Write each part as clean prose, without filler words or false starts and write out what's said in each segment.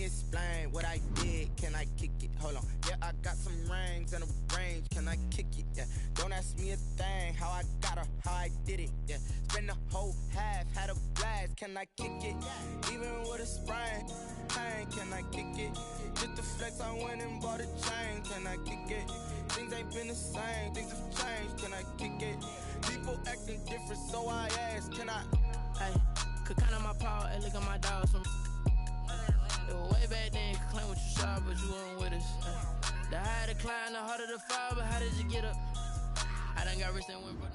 explain what I did. Can I kick it? Hold on. Yeah, I got some rings and a range. Can I kick it? Yeah. Don't ask me a thing. How I got her, how I did it. Yeah. Spend the whole half, had a blast. Can I kick it? Even with a sprain. Pain, can I kick it? Just the flex, I went and bought a chain. Can I kick it? Things ain't been the same. Things have changed. Can I kick it? People acting different, so I ask. Can I? Hey, could count on my power, and look at my dogs from. It was way back then, could claim what you saw, but you weren't with us. The higher the climb, the harder the fall, but how did you get up? I done got rich and went, bro.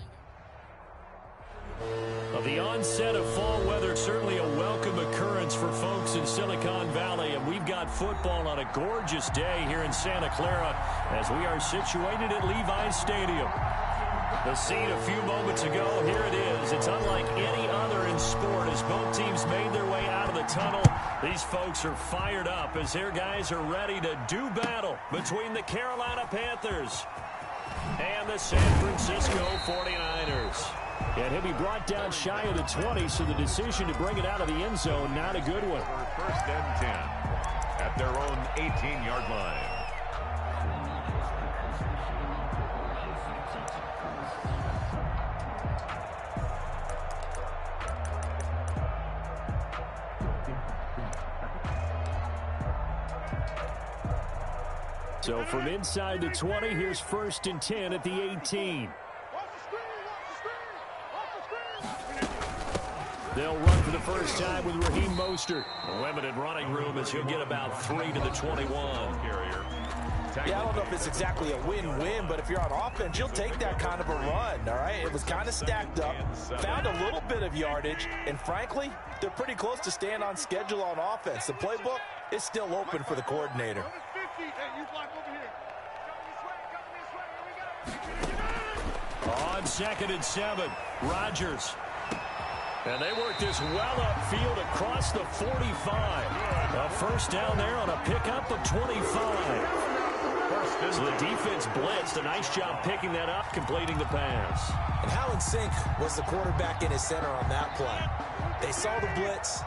Well, the onset of fall weather, certainly a welcome occurrence for folks in Silicon Valley, and we've got football on a gorgeous day here in Santa Clara as we are situated at Levi's Stadium. The scene a few moments ago, here it is. It's unlike any other in sport as both teams made their way out of the tunnel. These folks are fired up as their guys are ready to do battle between the Carolina Panthers and the San Francisco 49ers. And he'll be brought down shy of the 20, so the decision to bring it out of the end zone, not a good one. First and 10 at their own 18-yard line. So from inside the 20, here's first and 10 at the 18. They'll run for the first time with Raheem Mostert. Limited running room as he'll get about 3 to the 21. Yeah, I don't know if it's exactly a win-win, but if you're on offense, you'll take that kind of a run, all right? It was kind of stacked up, found a little bit of yardage, and frankly, they're pretty close to staying on schedule on offense. The playbook is still open for the coordinator. On 2nd and 7, Rodgers. And they work this well upfield across the 45. A first down there on a pickup of 25. So the defense blitzed. A nice job picking that up, completing the pass. And how in sync was the quarterback in his center on that play? They saw the blitz,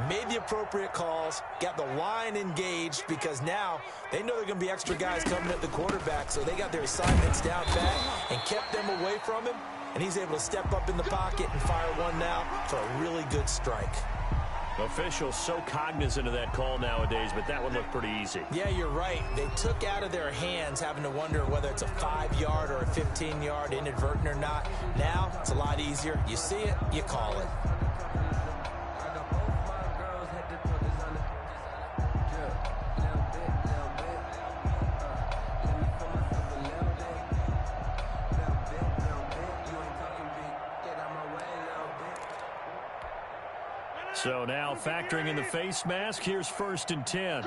made the appropriate calls, got the line engaged because now they know there are going to be extra guys coming at the quarterback, so they got their assignments down pat and kept them away from him. And he's able to step up in the pocket and fire one now for a really good strike. Officials so cognizant of that call nowadays, but that one looked pretty easy. Yeah, you're right. They took out of their hands having to wonder whether it's a 5-yard or a 15-yard inadvertent or not. Now it's a lot easier. You see it, you call it. So now factoring in the face mask, here's first and 10.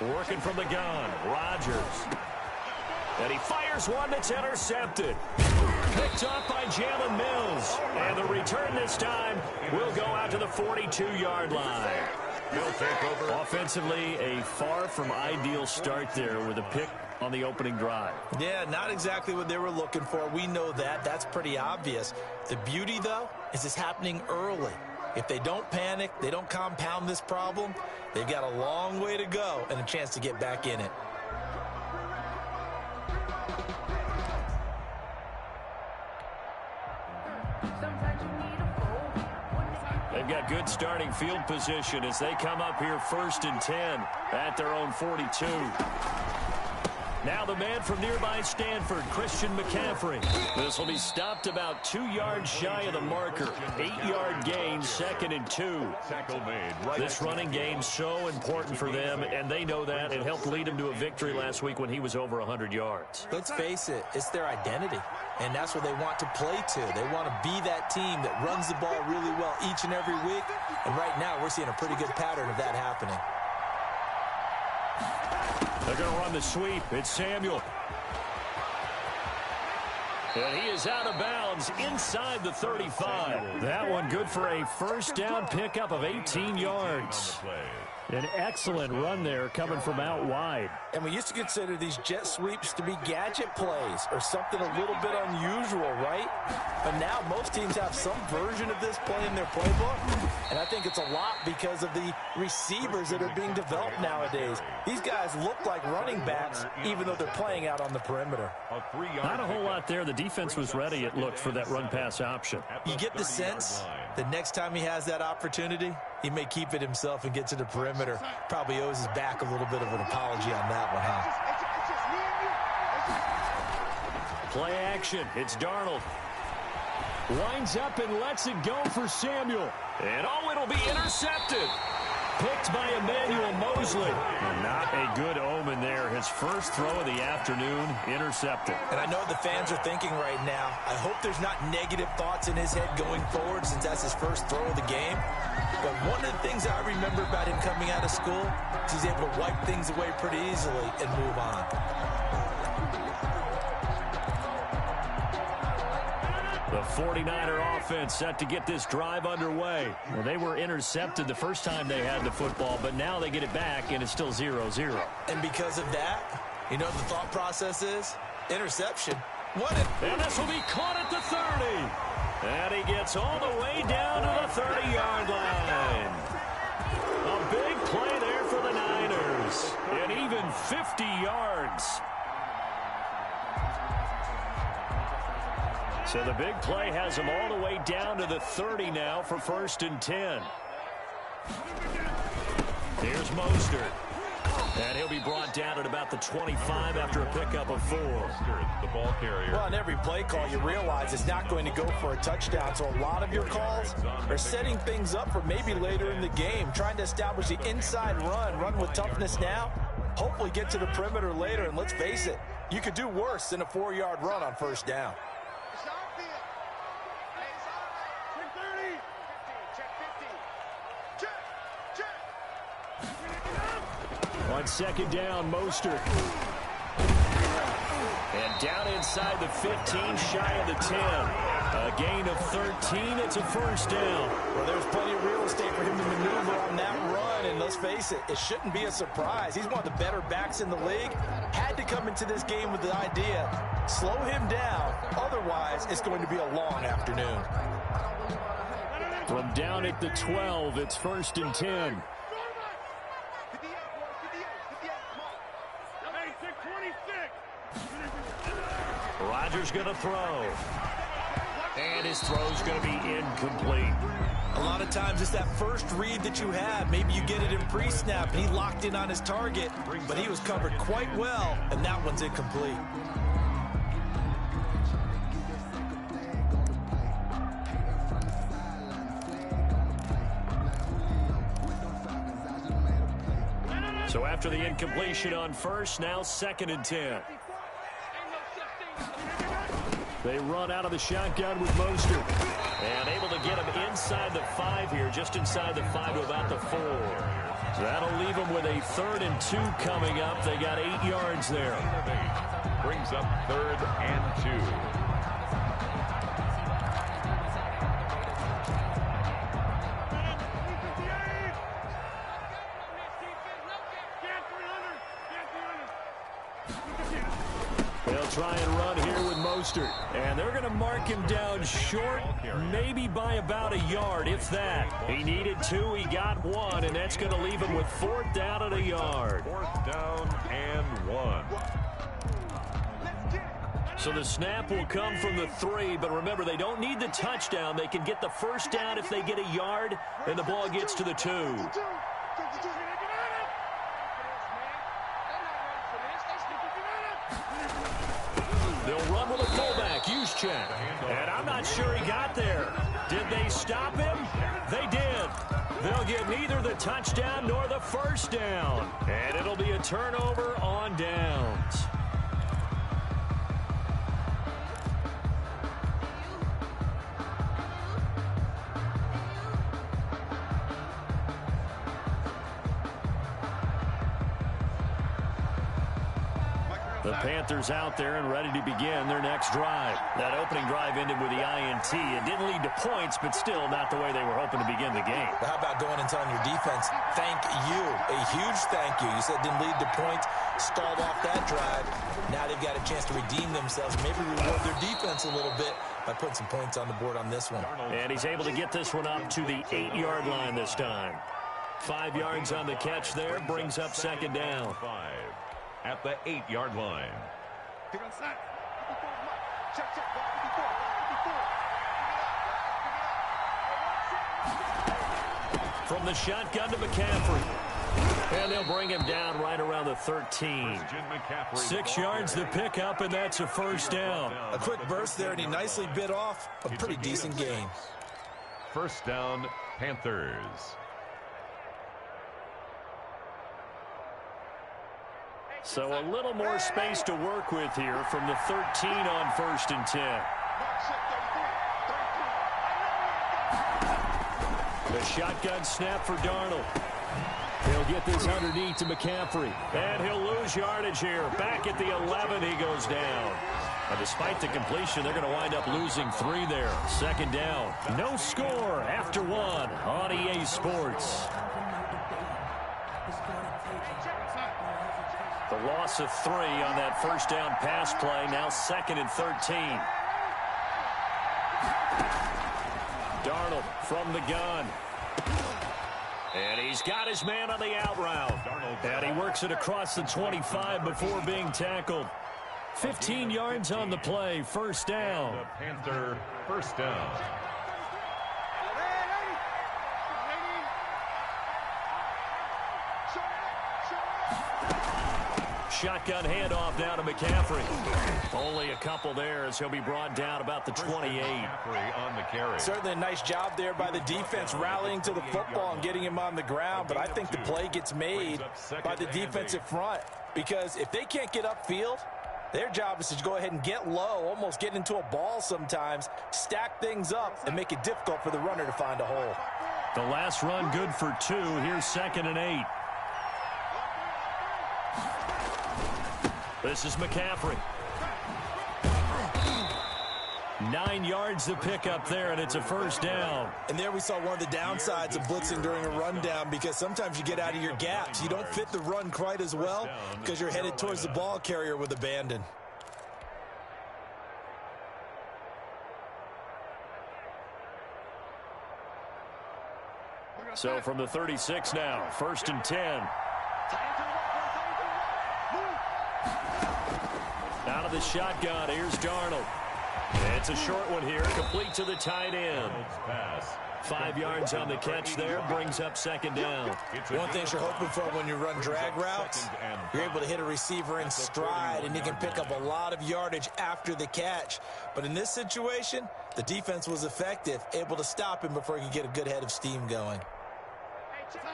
Working from the gun, Rodgers. And he fires one that's intercepted. Picked off by Jalen Mills. And the return this time will go out to the 42-yard line. He'll take over. Offensively, a far from ideal start there with a pick on the opening drive. Yeah, not exactly what they were looking for. We know that. That's pretty obvious. The beauty, though, is it's happening early. If they don't panic, they don't compound this problem, they've got a long way to go and a chance to get back in it. They've got good starting field position as they come up here first and 10 at their own 42. Now the man from nearby Stanford, Christian McCaffrey. This will be stopped about 2 yards shy of the marker. 8-yard gain, 2nd and 2. This running game so important for them, and they know that. It helped lead them to a victory last week when he was over 100 yards. Let's face it, it's their identity, and that's what they want to play to. They want to be that team that runs the ball really well each and every week, and right now we're seeing a pretty good pattern of that happening. They're going to run the sweep. It's Samuel. And he is out of bounds inside the 35. That one good for a first down pickup of 18 yards. An excellent run there coming from out wide. And we used to consider these jet sweeps to be gadget plays or something a little bit unusual, right? But now most teams have some version of this play in their playbook. And I think it's a lot because of the receivers that are being developed nowadays. These guys look like running backs even though they're playing out on the perimeter. Not a whole lot there. The defense was ready, it looked, for that run-pass option. You get the sense the next time he has that opportunity, he may keep it himself and get to the perimeter. Probably owes his back a little bit of an apology on that one, huh? Play action. It's Darnold. Winds up and lets it go for Samuel. And oh, it'll be intercepted. Picked by Emmanuel Mosley. And not a good omen there. His first throw of the afternoon, intercepted. And I know the fans are thinking right now, I hope there's not negative thoughts in his head going forward since that's his first throw of the game. But one of the things I remember about him coming out of school is he's able to wipe things away pretty easily and move on. The 49er offense set to get this drive underway. Well, they were intercepted the first time they had the football, but now they get it back, and it's still 0-0. And because of that, you know what the thought process is? Interception. And this will be caught at the 30. And he gets all the way down to the 30-yard line. A big play there for the Niners. And even 50 yards. So the big play has him all the way down to the 30 now for 1st and 10. Here's Mostert. And he'll be brought down at about the 25 after a pickup of 4. The ball carrier. Well, on every play call, you realize it's not going to go for a touchdown. So a lot of your calls are setting things up for maybe later in the game, trying to establish the inside run with toughness now, hopefully get to the perimeter later. And let's face it, you could do worse than a 4-yard run on 1st down. On 2nd down, Mostert. And down inside the 15, shy of the 10. A gain of 13. It's a 1st down. Well, there's plenty of real estate for him to maneuver on that run. And let's face it, it shouldn't be a surprise. He's one of the better backs in the league. Had to come into this game with the idea, slow him down. Otherwise, it's going to be a long afternoon. From down at the 12, it's 1st and 10. Rodgers going to throw. And his throw's going to be incomplete. A lot of times it's that first read that you have. Maybe you get it in pre-snap and he locked in on his target, but he was covered quite well, and that one's incomplete. So after the incompletion on 1st, now 2nd and 10. They run out of the shotgun with Mostert. And able to get him inside the 5 here, just inside the 5 to about the 4. So that'll leave them with a 3rd and 2 coming up. They got 8 yards there. Brings up 3rd and 2. Try and run here with Mostert. And they're going to mark him down short, maybe by about a yard, if that. He needed 2, he got 1, and that's going to leave him with 4th down at a yard. 4th down and 1. So the snap will come from the 3, but remember, they don't need the touchdown. They can get the 1st down if they get a yard, and the ball gets to the 2. They'll run with a fullback, Juszczyk. And I'm not sure he got there. Did they stop him? They did. They'll get neither the touchdown nor the 1st down. And it'll be a turnover on downs. The Panthers out there and ready to begin their next drive. That opening drive ended with the INT. It didn't lead to points, but still not the way they were hoping to begin the game. How about going and telling your defense, thank you, a huge thank you. You said didn't lead to points, stalled off that drive. Now they've got a chance to redeem themselves, maybe reward their defense a little bit by putting some points on the board on this one. And he's able to get this one up to the 8-yard line this time. 5 yards on the catch there, brings up second down. 5 at the 8-yard line. From the shotgun to McCaffrey. And they'll bring him down right around the 13. 6 yards the pickup, and that's a first down. A quick burst there, and he nicely bit off a pretty decent gain. First down, Panthers. So a little more space to work with here from the 13 on 1st and 10. The shotgun snap for Darnold. He'll get this underneath to McCaffrey. And he'll lose yardage here. Back at the 11, he goes down. And despite the completion, they're going to wind up losing 3 there. Second down. No score after 1 on EA Sports. The loss of 3 on that first down pass play. Now 2nd and 13. Darnold from the gun. And he's got his man on the out route. And he works it across the 25 before being tackled. 15 yards on the play. First down. The Panther first down. Shotgun handoff now to McCaffrey. Only a couple there as he'll be brought down about the 28. On the carry. Certainly a nice job there by the defense rallying to the football and getting him on the ground, but I think the play gets made by the defensive front because if they can't get upfield, their job is to go ahead and get low, almost get into a ball sometimes, stack things up, and make it difficult for the runner to find a hole. The last run good for 2. Here's 2nd and 8. This is McCaffrey. 9 yards to pick up there, and it's a first down. And there we saw one of the downsides of blitzing during a rundown because sometimes you get out of your gaps. You don't fit the run quite as well because you're headed towards the ball carrier with abandon. So from the 36 now, 1st and 10. Out of the shotgun, here's Darnold. It's a short one here, complete to the tight end. 5 yards on the catch there, brings up second down. One thing you're hoping for when you run drag routes, you're able to hit a receiver in stride, and you can pick up a lot of yardage after the catch. But in this situation, the defense was effective, able to stop him before he could get a good head of steam going.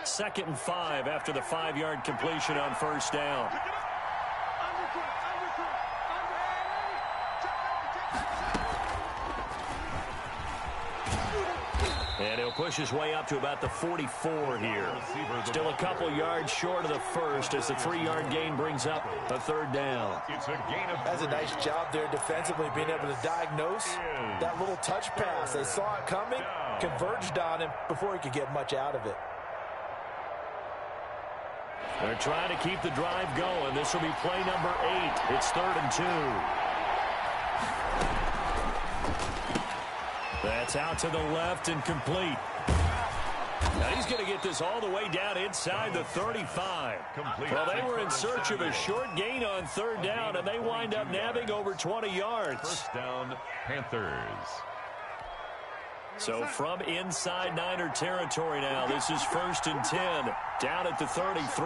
2nd and 5 after the 5-yard completion on first down. And he'll push his way up to about the 44 here. Still a couple yards short of the first as the 3-yard gain brings up a third down. That's a nice job there defensively, being able to diagnose that little touch pass. They saw it coming, converged on him before he could get much out of it. They're trying to keep the drive going. This will be play number 8. It's 3rd and 2. That's out to the left and complete. Now he's going to get this all the way down inside the 35. Well, they were in search of a short gain on 3rd down, and they wind up nabbing over 20 yards. First down, Panthers. So from inside Niner territory now, this is 1st and 10, down at the 33.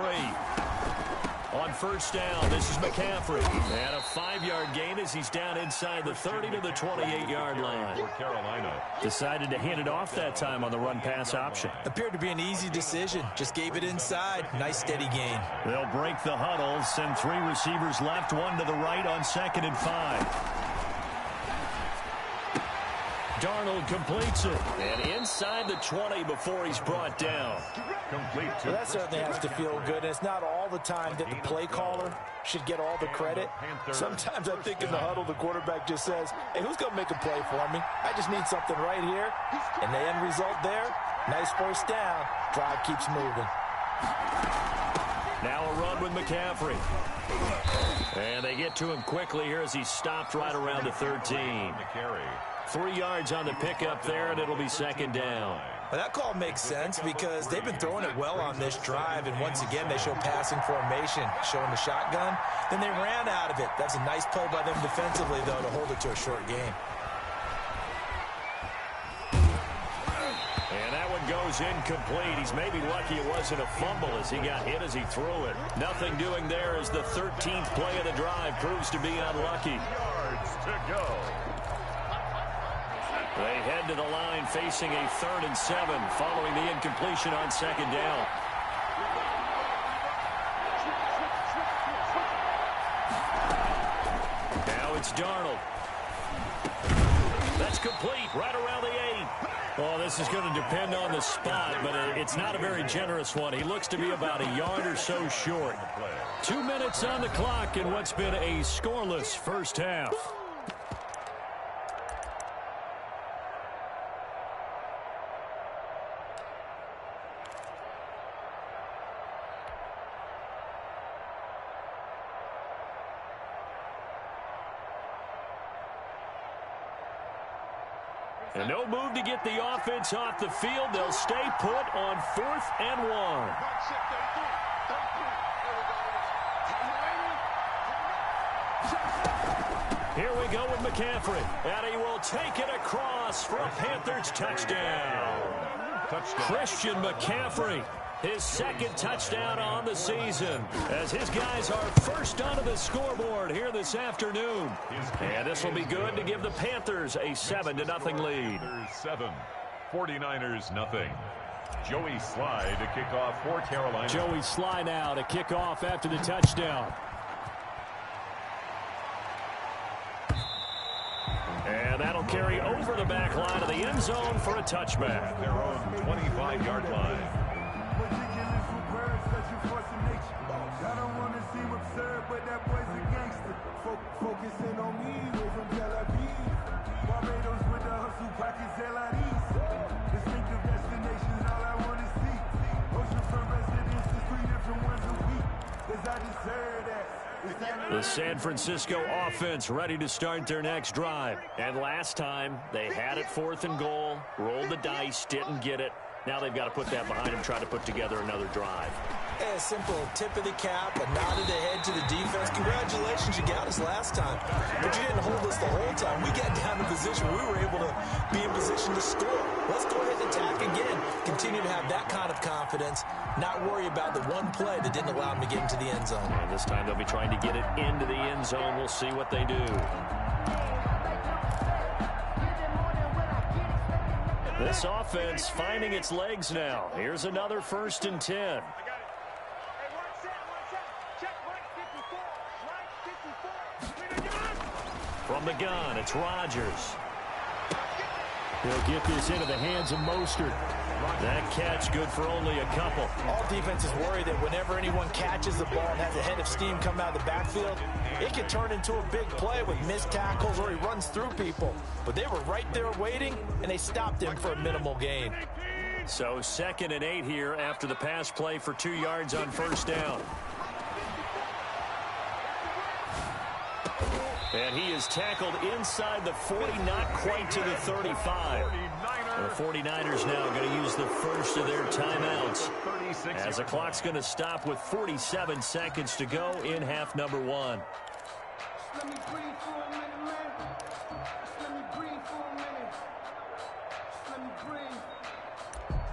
On first down, this is McCaffrey. And a 5-yard gain as he's down inside the 30 to the 28-yard line. Carolina decided to hand it off that time on the run-pass option. Appeared to be an easy decision. Just gave it inside. Nice steady gain. They'll break the huddle, send 3 receivers left, 1 to the right on 2nd and 5. Darnold completes it. And inside the 20 before he's brought down. Complete to Well, that certainly has to feel good. It's not all the time that the play caller should get all the credit. Sometimes I think in the huddle, the quarterback just says, hey, who's going to make a play for me? I just need something right here. And the end result there, nice first down. Drive keeps moving. Now a run with McCaffrey. And they get to him quickly here as he stopped right around the 13. 3 yards on the pickup there, and it'll be second down. Well, that call makes sense because they've been throwing it well on this drive, and once again, they show passing formation, showing the shotgun. Then they ran out of it. That's a nice play by them defensively, though, to hold it to a short game. And that one goes incomplete. He's maybe lucky it wasn't a fumble as he got hit as he threw it. Nothing doing there as the 13th play of the drive proves to be unlucky. yards to go. They head to the line facing a 3rd and 7 following the incompletion on second down. Now it's Darnold. That's complete right around the 8. Well, this is going to depend on the spot, but it's not a very generous one. He looks to be about a yard or so short. 2 minutes on the clock in what's been a scoreless first half. And no move to get the offense off the field. They'll stay put on 4th and 1. Here we go with McCaffrey. And he will take it across for a Panthers touchdown. Christian McCaffrey, his 2nd touchdown on the season, as his guys are first onto the scoreboard here this afternoon. And this will be good to give the Panthers a 7-0 lead. 7, 49ers nothing. Joey Sly to kick off for Carolina. Joey Sly now to kick off after the touchdown. And that'll carry over the back line of the end zone for a touchback. Their own 25-yard line. I don't want to seem absurd, but that boy's a gangster. Focusing on me, way from Tel Aviv. Barbados with the hustle, pockets LIDs. Distinctive destinations, all I want to see. Oceanfront residences, 3 different ones a week. 'Cause I deserve that. The San Francisco offense ready to start their next drive. And last time, they had it 4th and goal, rolled the dice, didn't get it. Now they've got to put that behind them, try to put together another drive. A simple tip of the cap, a nod of the head to the defense. Congratulations, you got us last time. But you didn't hold us the whole time. We got down to position where we were able to be in position to score. Let's go ahead and attack again. Continue to have that kind of confidence. Not worry about the one play that didn't allow them to get into the end zone. And this time they'll be trying to get it into the end zone. We'll see what they do. This offense finding its legs now. Here's another 1st and 10. From the gun, it's Rodgers. He'll get this into the hands of Mostert. That catch good for only a couple. All defenses worry that whenever anyone catches the ball and has a head of steam come out of the backfield, it can turn into a big play with missed tackles or he runs through people. But they were right there waiting, and they stopped him for a minimal gain. So 2nd and 8 here after the pass play for 2 yards on 1st down. And he is tackled inside the 40, not quite to the 35. And the 49ers now going to use the first of their timeouts, as the clock's going to stop with 47 seconds to go in half number 1. Let me breathe for a minute, man. Let me breathe for a minute. Let me breathe.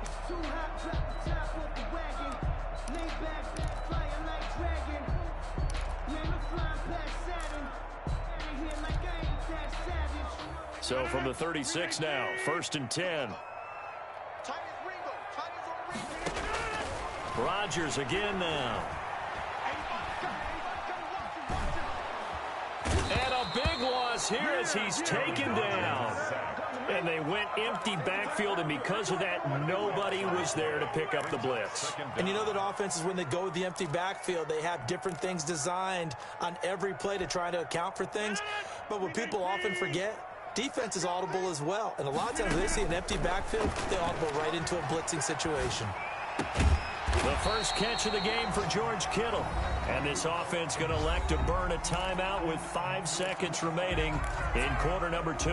It's too hot, drop the top off the wagon. Lay back, flying like dragon. Man, I'm flying past Saturn. Out of here like I ain't that savage. So from the 36 now, 1st and 10. Rodgers again now. And a big loss here as he's taken down. And they went empty backfield, and because of that, nobody was there to pick up the blitz. And you know that offenses, when they go with the empty backfield, they have different things designed on every play to try to account for things. But what people often forget, defense is audible as well. And a lot of times when they see an empty backfield, they audible right into a blitzing situation. The first catch of the game for George Kittle. And this offense going to elect to burn a timeout with 5 seconds remaining in quarter number 2.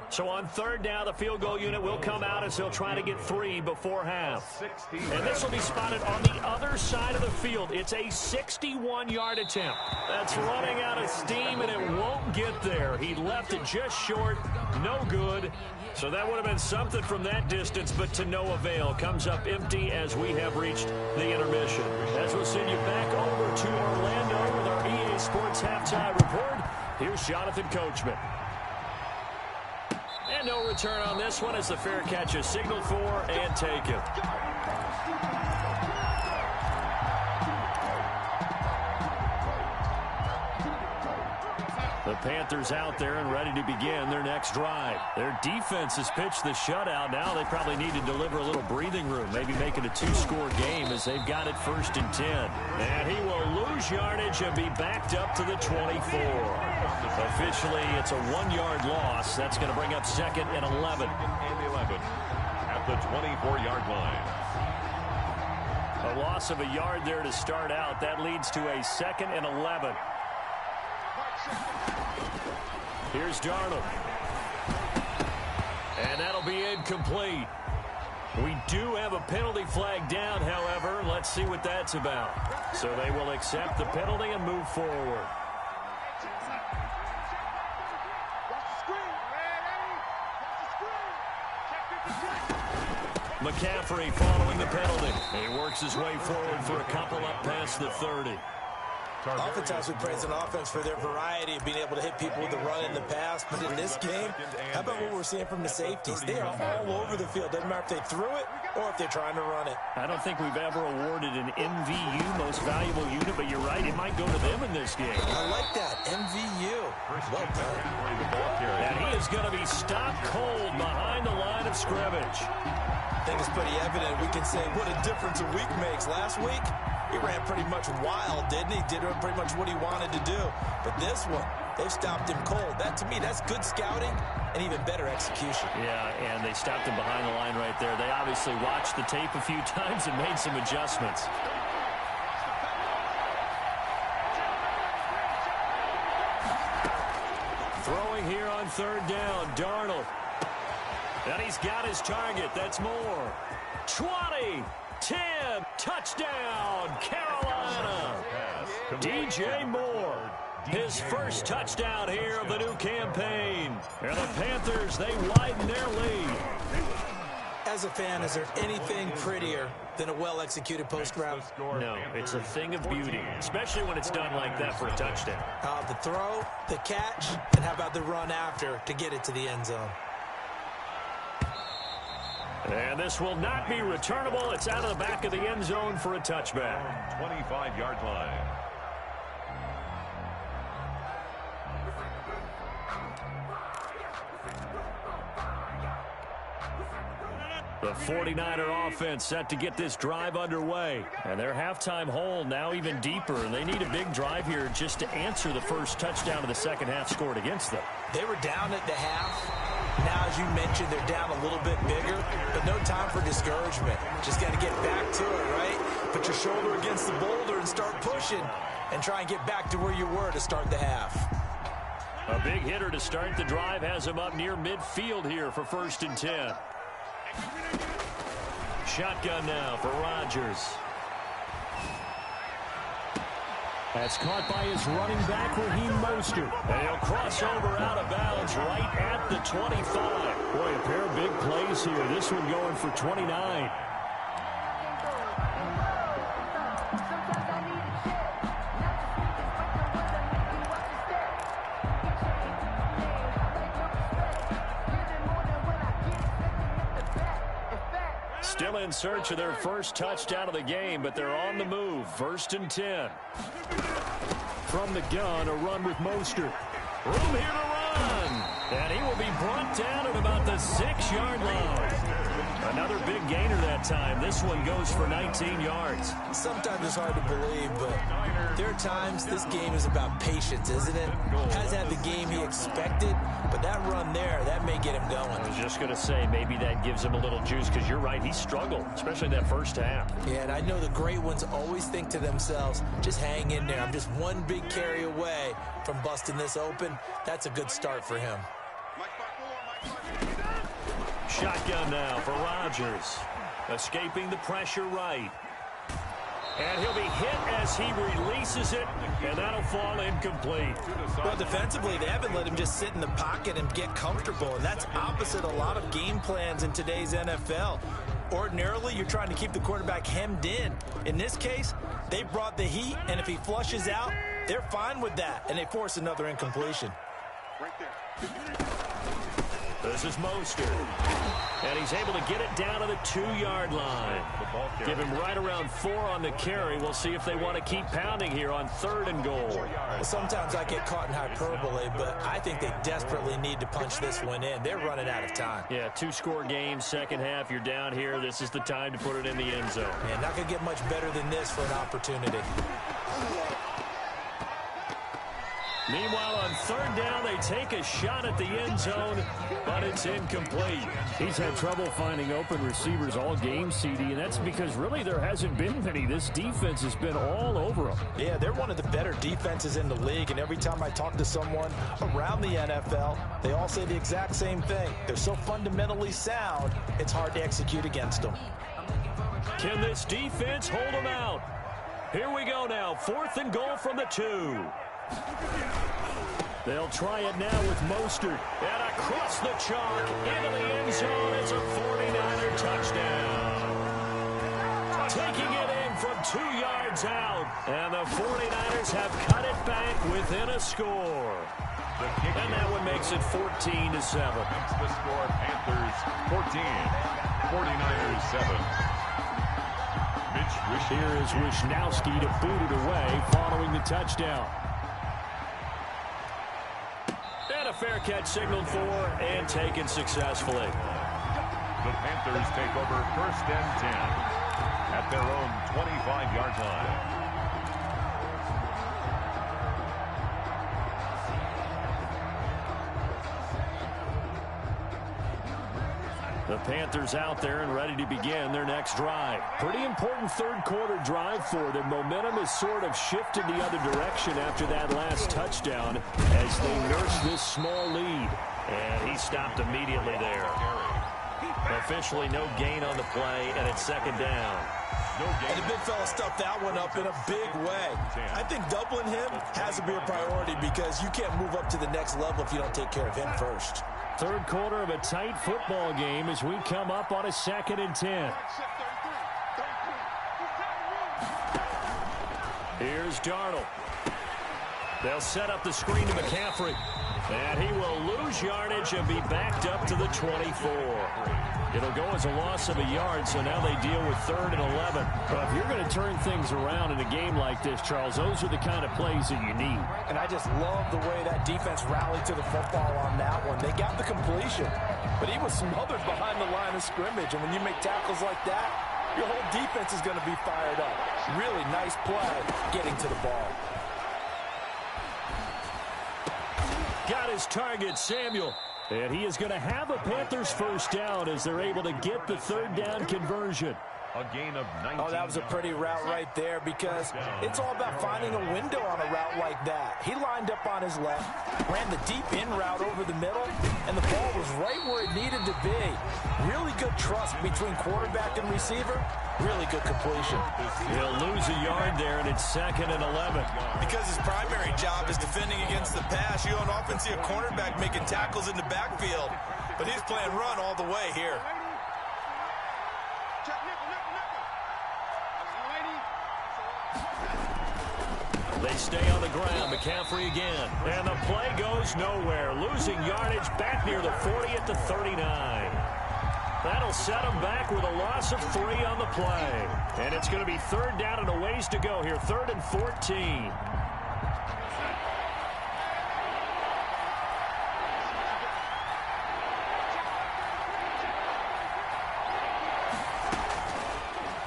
So on third down, the field goal unit will come out as they'll try to get 3 before half. And this will be spotted on the other side of the field. It's a 61-yard attempt. That's running out of steam, and it won't get there. He left it just short. No good. So that would have been something from that distance, but to no avail. Comes up empty as we have reached the intermission. As we'll send you back over to Orlando with our EA Sports Halftime Report, here's Jonathan Coachman. And no return on this one as the fair catch is signaled for and taken. The Panthers out there and ready to begin their next drive. Their defense has pitched the shutout. Now they probably need to deliver a little breathing room, maybe make it a 2-score game as they've got it 1st and 10. And he will lose yardage and be backed up to the 24. Officially, it's a 1-yard loss. That's going to bring up 2nd and 11. And 11 at the 24-yard line. A loss of a yard there to start out. That leads to a 2nd and 11. Here's Darnold. And that'll be incomplete. We do have a penalty flag down, however. Let's see what that's about. So they will accept the penalty and move forward. McCaffrey following the penalty. He works his way forward for a couple up past the 30. Oftentimes we praise an offense for their variety of being able to hit people with the run in the pass, but in this game, how about what we're seeing from the safeties? They are all over the field. Doesn't matter if they threw it or if they're trying to run it. I don't think we've ever awarded an MVU, most valuable unit, but you're right, it might go to them in this game. I like that, MVU. Well done. And he is going to be stopped cold behind the line of scrimmage. I think it's pretty evident. We can say what a difference a week makes. Last week, he ran pretty much wild, didn't he? Did pretty much what he wanted to do. But this one, they've stopped him cold. That, to me, that's good scouting and even better execution. Yeah, and they stopped him behind the line right there. They obviously watched the tape a few times and made some adjustments. Throwing here on third down, Darnold. And he's got his target. That's more. 20, 10, touchdown, Carolina. DJ Moore, his first touchdown here of the new campaign. And the Panthers, they widen their lead. As a fan, is there anything prettier than a well-executed post route? No, it's a thing of beauty, especially when it's done like that for a touchdown. The throw, the catch, and how about the run after to get it to the end zone? And this will not be returnable. It's out of the back of the end zone for a touchback. 25-yard line. The 49er offense set to get this drive underway. And their halftime hole now even deeper. And they need a big drive here just to answer the first touchdown of the second half scored against them. They were down at the half. Now, as you mentioned, they're down a little bit bigger, but no time for discouragement. Just got to get back to it, right? Put your shoulder against the boulder and start pushing and try and get back to where you were to start the half. A big hitter to start the drive has him up near midfield here for 1st and 10. Shotgun now for Rodgers. That's caught by his running back, Raheem Mostert. And he'll cross over out of bounds right at the 25. Boy, a pair of big plays here. This one going for 29. Still in search of their first touchdown of the game, but they're on the move. 1st and 10. From the gun, a run with Mostert. Room here to run. And he will be brought down at about the 6-yard line. Another big gainer that time. This one goes for 19 yards. Sometimes it's hard to believe, but there are times this game is about patience, isn't it? Hasn't had the game he expected, but that run there, that may get him going. I was just going to say, maybe that gives him a little juice, because you're right, he struggled, especially that first half. Yeah, and I know the great ones always think to themselves, just hang in there. I'm just one big carry away from busting this open. That's a good start for him. Shotgun now for Rodgers. Escaping the pressure right. And he'll be hit as he releases it, and that'll fall incomplete. Well, defensively, they haven't let him just sit in the pocket and get comfortable, and that's opposite a lot of game plans in today's NFL. Ordinarily, you're trying to keep the quarterback hemmed in. In this case, they brought the heat, and if he flushes out, they're fine with that, and they force another incompletion. Right there. This is Mostert. And he's able to get it down to the 2-yard line. Give him right around 4 on the carry. We'll see if they want to keep pounding here on 3rd and goal. Well, sometimes I get caught in hyperbole, but I think they desperately need to punch this one in. They're running out of time. Yeah, 2-score game, second half. You're down here. This is the time to put it in the end zone. Yeah, not going to get much better than this for an opportunity. Meanwhile, on 3rd down, they take a shot at the end zone, but it's incomplete. He's had trouble finding open receivers all game, CD, and that's because really there hasn't been many. This defense has been all over him. Yeah, they're one of the better defenses in the league, and every time I talk to someone around the NFL, they all say the exact same thing. They're so fundamentally sound, it's hard to execute against them. Can this defense hold them out? Here we go now, 4th and goal from the 2. They'll try it now with Mostert. And across the chalk, into the end zone, it's a 49er touchdown. Taking it in from 2 yards out, and the 49ers have cut it back within a score. And that one makes it 14-7. Makes the score Panthers 14, 49ers 7. Here is Wishnowski to boot it away following the touchdown. And a fair catch signaled for and taken successfully. The Panthers take over 1st and 10 at their own 25-yard line. The Panthers out there and ready to begin their next drive. Pretty important 3rd quarter drive for them. Momentum has sort of shifted the other direction after that last touchdown as they nurse this small lead. And he stopped immediately there. Officially no gain on the play, and it's 2nd down. And the big fella stuffed that one up in a big way. I think doubling him has to be a priority because you can't move up to the next level if you don't take care of him first. 3rd quarter of a tight football game as we come up on a 2nd and 10. Here's Darnold. They'll set up the screen to McCaffrey. And he will lose yardage and be backed up to the 24. It'll go as a loss of a yard, so now they deal with 3rd and 11. But if you're going to turn things around in a game like this, Charles, those are the kind of plays that you need. And I just love the way that defense rallied to the football on that one. They got the completion, but he was smothered behind the line of scrimmage. And when you make tackles like that, your whole defense is going to be fired up. Really nice play getting to the ball. Got his target, Samuel. And he is going to have a Panthers first down as they're able to get the 3rd down conversion. A gain of 19. Oh, that was a pretty route right there because it's all about finding a window on a route like that. He lined up on his left, ran the deep in route over the middle, and the ball was right where it needed to be. Really good trust between quarterback and receiver. Really good completion. He'll lose a yard there, and it's 2nd and 11. Because his primary job is defending against the pass, you don't often see a cornerback making tackles in the backfield. But he's playing run all the way here. They stay on the ground. McCaffrey again. And the play goes nowhere. Losing yardage back near the 40 at the 39. That'll set them back with a loss of 3 on the play. And it's going to be 3rd down and a ways to go here. 3rd and 14.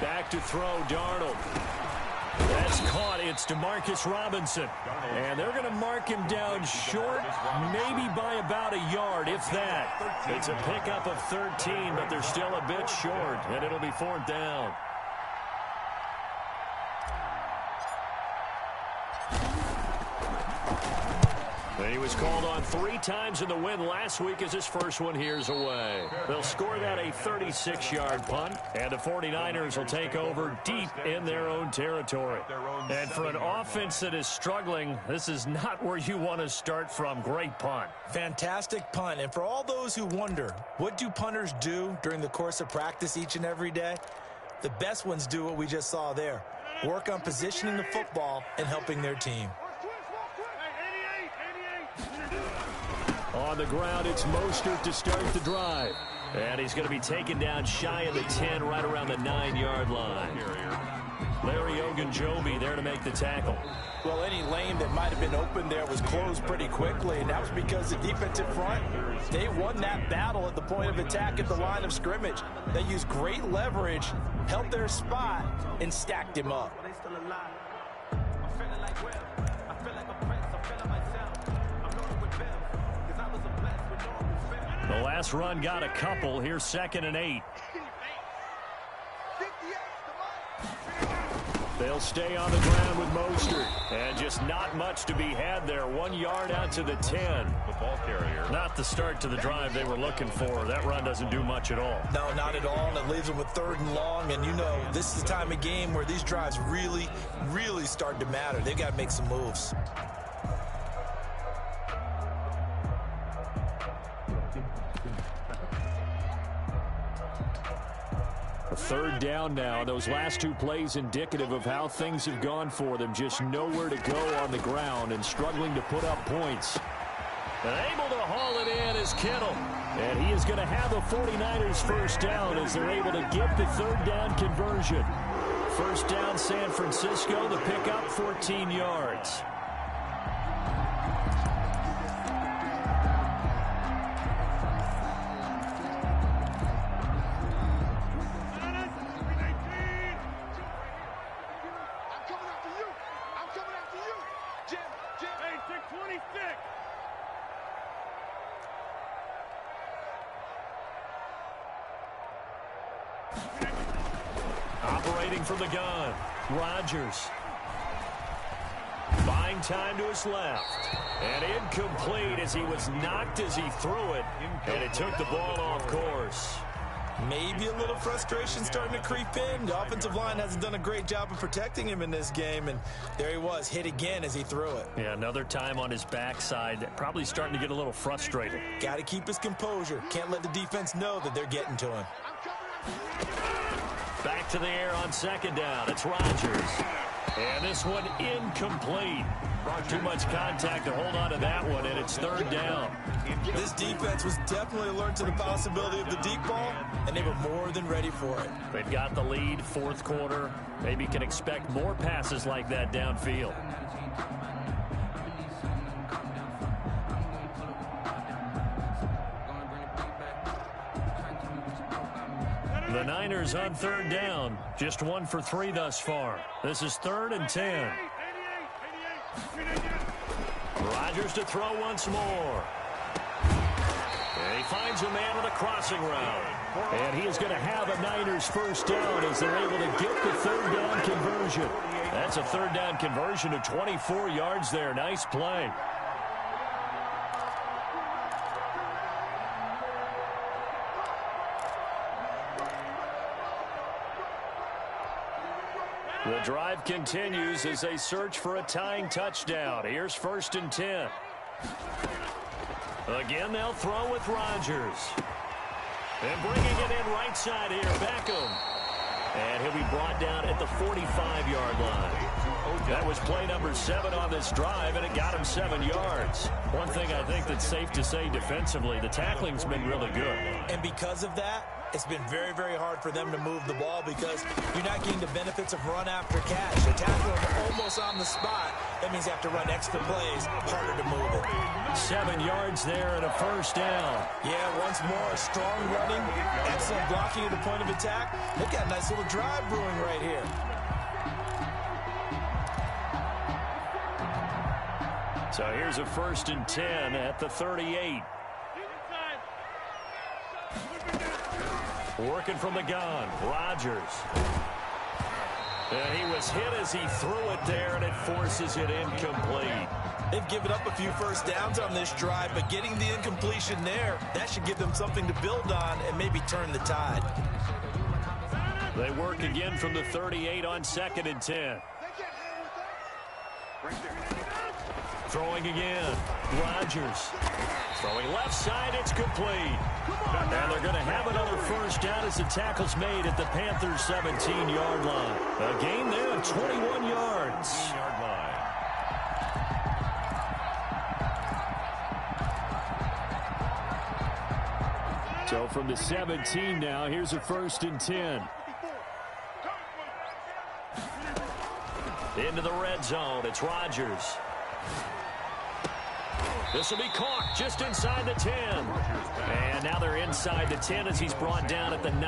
Back to throw, Darnold. That's caught. It's DeMarcus Robinson. And they're going to mark him down short, maybe by about a yard, if that. It's a pickup of 13, but they're still a bit short, and it'll be 4th down. And he was called on 3 times in the win last week as his first one here's away. They'll score that a 36-yard punt, and the 49ers will take over deep in their own territory. And for an offense that is struggling, this is not where you want to start from. Great punt. Fantastic punt. And for all those who wonder, what do punters do during the course of practice each and every day? The best ones do what we just saw there. Work on positioning the football and helping their team. On the ground, it's Mostert to start the drive. And he's going to be taken down shy of the 10, right around the 9-yard line. Larry Ogunjobi there to make the tackle. Well, any lane that might have been open there was closed pretty quickly, and that was because the defensive front, they won that battle at the point of attack at the line of scrimmage. They used great leverage, held their spot, and stacked him up. The last run got a couple. Here's 2nd and 8. They'll stay on the ground with Mostert. And just not much to be had there. 1 yard out to the 10. The ball carrier. Not the start to the drive they were looking for. That run doesn't do much at all. No, not at all. And it leaves them with 3rd and long. And you know, this is the time of game where these drives really, really start to matter. They've got to make some moves. A 3rd down now. Those last 2 plays indicative of how things have gone for them. Just nowhere to go on the ground and struggling to put up points. And able to haul it in is Kittle. And he is going to have the 49ers first down as they're able to get the 3rd down conversion. First down, San Francisco. The pickup, 14 yards. Operating from the gun, Rodgers. Buying time to his left. And incomplete as he was knocked as he threw it. And it took the ball off course. Maybe a little frustration starting to creep in. The offensive line hasn't done a great job of protecting him in this game. And there he was, hit again as he threw it. Yeah, another time on his backside. Probably starting to get a little frustrated. Got to keep his composure. Can't let the defense know that they're getting to him. Back to the air on 2nd down. It's Rodgers. And this one incomplete. Too much contact to hold on to that one, and it's 3rd down. This defense was definitely alert to the possibility of the deep ball, and they were more than ready for it. They've got the lead, 4th quarter. Maybe can expect more passes like that downfield. The Niners on 3rd down. Just 1 for 3 thus far. This is 3rd and 10. Rodgers to throw once more. And he finds a man on a crossing route. And he is going to have a Niners first down as they're able to get the 3rd down conversion. That's a 3rd down conversion of 24 yards there. Nice play. The drive continues as they search for a tying touchdown. Here's 1st and 10. Again, they'll throw with Rodgers. And bringing it in right side here, Beckham. And he'll be brought down at the 45-yard line. That was play number 7 on this drive, and it got him 7 yards. One thing I think that's safe to say defensively, the tackling's been really good. And because of that, it's been very, very hard for them to move the ball because you're not getting the benefits of run after catch. They tackle them almost on the spot. That means they have to run extra plays, harder to move it. 7 yards there and a first down. Yeah, once more, strong running, excellent blocking at the point of attack. They've got a nice little drive brewing right here. So here's a 1st and 10 at the 38. Working from the gun, Rodgers. And he was hit as he threw it there, and it forces it incomplete. They've given up a few first downs on this drive, but getting the incompletion there, that should give them something to build on and maybe turn the tide. They work again from the 38 on 2nd and 10. Throwing again, Rodgers. Throwing left side, it's complete. And they're going to have another first down as the tackle's made at the Panthers' 17-yard line. A gain there of 21 yards. So from the 17 now, here's a 1st and 10. Into the red zone, it's Rodgers. This will be caught just inside the 10. And now they're inside the 10 as he's brought down at the 9.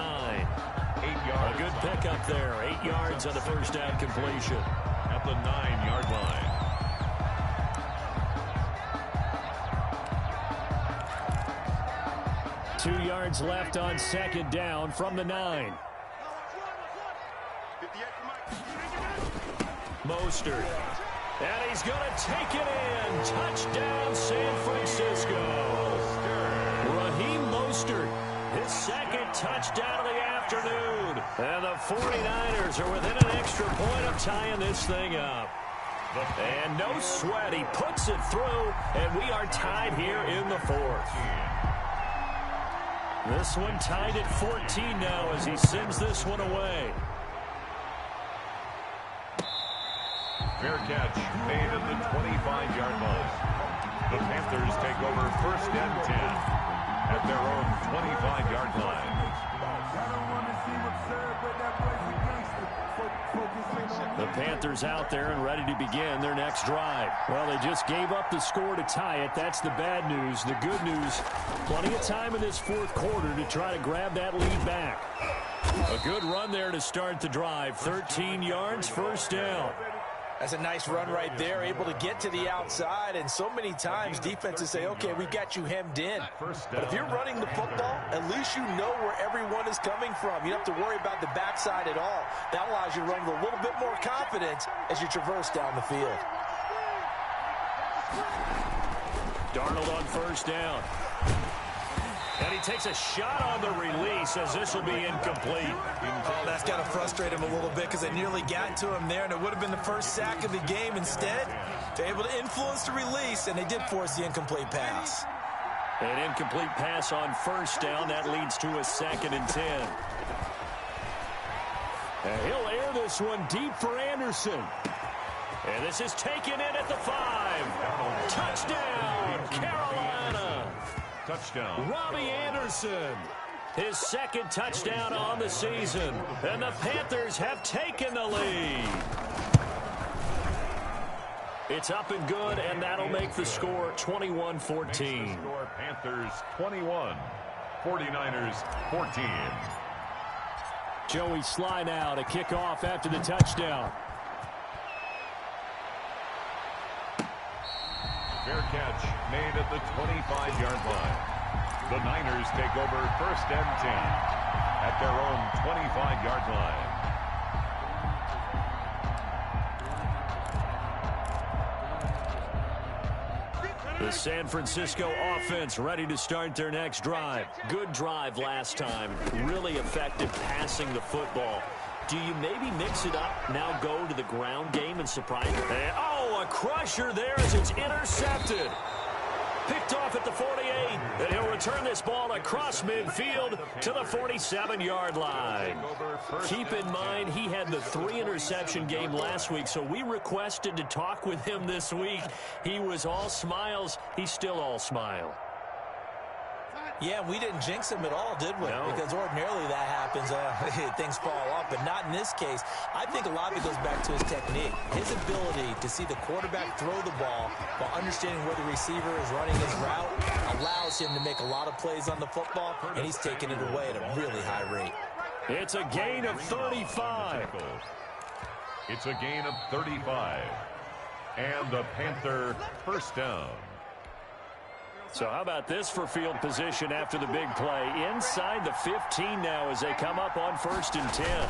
8 yards. A good pickup there. 8 yards on the first down completion. At the 9-yard line. 2 yards left on 2nd down from the 9. Mostert. And he's going to take it in. Touchdown, San Francisco. Raheem Mostert, his 2nd touchdown of the afternoon. And the 49ers are within an extra point of tying this thing up. And no sweat. He puts it through, and we are tied here in the 4th. This one tied at 14 now as he sends this one away. Fair catch made at the 25-yard line. The Panthers take over 1st and 10 at their own 25-yard line. The Panthers out there and ready to begin their next drive. Well, they just gave up the score to tie it. That's the bad news. The good news, plenty of time in this 4th quarter to try to grab that lead back. A good run there to start the drive. 13 yards, first down. That's a nice run right there, able to get to the outside, and so many times defenses say, okay, we've got you hemmed in. But if you're running the football, at least you know where everyone is coming from. You don't have to worry about the backside at all. That allows you to run with a little bit more confidence as you traverse down the field. Darnold on first down. And he takes a shot on the release as this will be incomplete. Oh, that's got to frustrate him a little bit because they nearly got to him there, and it would have been the first sack of the game. Instead, they're able to influence the release, and they did force the incomplete pass. An incomplete pass on first down. That leads to a 2nd and 10. And he'll air this one deep for Anderson. And this is taken in at the 5. Touchdown, Carolina. Touchdown. Robbie Anderson, his 2nd touchdown on the season. And the Panthers have taken the lead. It's up and good, and that'll make the score 21-14. Panthers 21, 49ers 14. Joey Slye now to kick off after the touchdown. Fair catch made at the 25-yard line. The Niners take over 1st and 10 at their own 25-yard line. The San Francisco offense ready to start their next drive. Good drive last time. Really effective passing the football. Do you maybe mix it up, now go to the ground game and surprise them? Oh, a crusher there as it's intercepted. Picked off at the 48, and he'll return this ball across midfield to the 47-yard line. Keep in mind, he had the 3-interception game last week, so we requested to talk with him this week. He was all smiles. He's still all smile. Yeah, we didn't jinx him at all, did we? No. Because ordinarily that happens. Things fall off, but not in this case. I think a lot of it goes back to his technique. His ability to see the quarterback throw the ball while understanding where the receiver is running his route allows him to make a lot of plays on the football, and he's taking it away at a really high rate. It's a gain of 35. It's a gain of 35. And the Panther first down. So how about this for field position after the big play? Inside the 15 now as they come up on 1st and 10.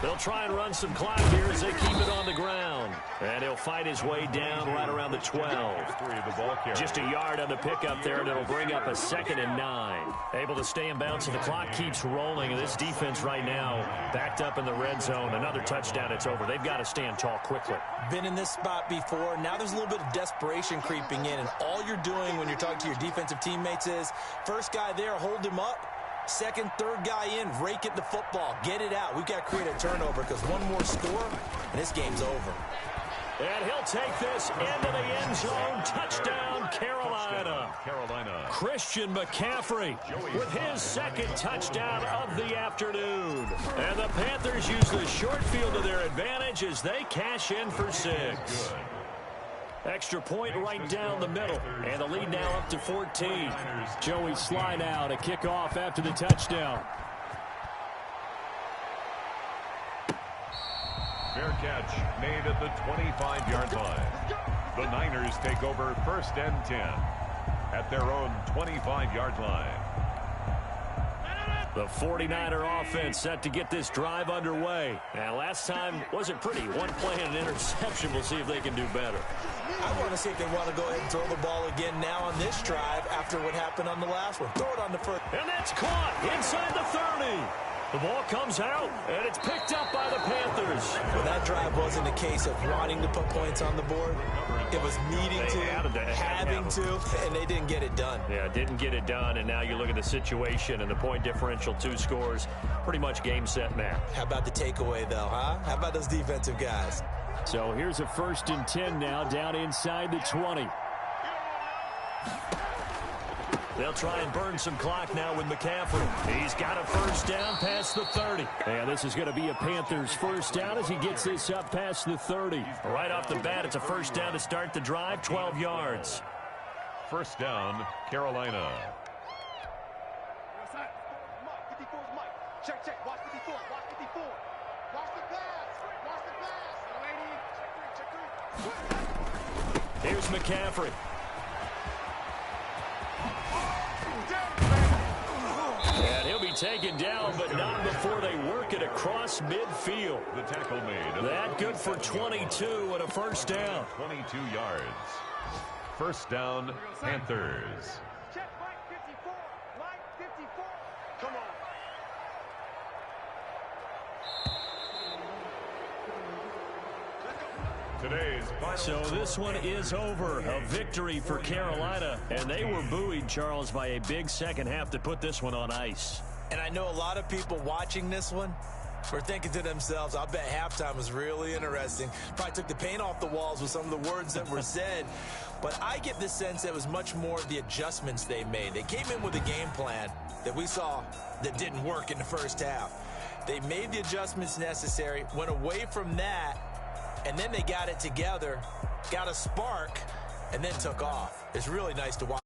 They'll try and run some clock here as they keep it on the ground. And he'll fight his way down right around the 12. Just a yard on the pickup there, and it'll bring up a 2nd and 9. Able to stay in bounds, and the clock keeps rolling. And this defense right now backed up in the red zone. Another touchdown, it's over. They've got to stand tall quickly. Been in this spot before. Now there's a little bit of desperation creeping in, and all you're doing when you're talking to your defensive teammates is, first guy there, hold him up. Second, third guy in, rake at the football. Get it out. We've got to create a turnover because one more score, and this game's over. And he'll take this into the end zone. Touchdown, Carolina. Christian McCaffrey with his 2nd touchdown of the afternoon. And the Panthers use the short field to their advantage as they cash in for 6. Extra point right down the middle. And the lead now up to 14. Joey slide out, a kickoff after the touchdown. Fair catch made at the 25-yard line. The Niners take over 1st and 10 at their own 25-yard line. The 49er offense set to get this drive underway. And last time wasn't pretty. One play and an interception. We'll see if they can do better. I want to see if they want to go ahead and throw the ball again now on this drive after what happened on the last one. Throw it on the first. And that's caught inside the 30. The ball comes out, and it's picked up by the Panthers. Well, that drive wasn't a case of wanting to put points on the board. It was needing to, having to, and they didn't get it done. Yeah, didn't get it done, and now you look at the situation and the point differential, 2 scores, pretty much game, set, match. How about the takeaway, though, huh? How about those defensive guys? So here's a 1st and 10 now, down inside the 20. They'll try and burn some clock now with McCaffrey. He's got a 1st down past the 30. And this is going to be a Panthers 1st down as he gets this up past the 30. Right off the bat, it's a 1st down to start the drive, 12 yards. 1st down, Carolina. Check. Watch 54. Watch 54. Watch the pass. Here's McCaffrey. And he'll be taken down, but not before they work it across midfield. The tackle made. That good for 22 and a 1st down. 22 yards. 1st down, Panthers. Check Mike 54. Mike 54. Come on. Today's final. So this one is over. A victory for Carolina. And they were buoyed, Charles, by a big second half to put this one on ice. And I know a lot of people watching this one were thinking to themselves, I'll bet halftime was really interesting. Probably took the paint off the walls with some of the words that were said. But I get the sense that it was much more the adjustments they made. They came in with a game plan that we saw that didn't work in the 1st half. They made the adjustments necessary, went away from that, and then they got it together, got a spark, and then took off. It's really nice to watch.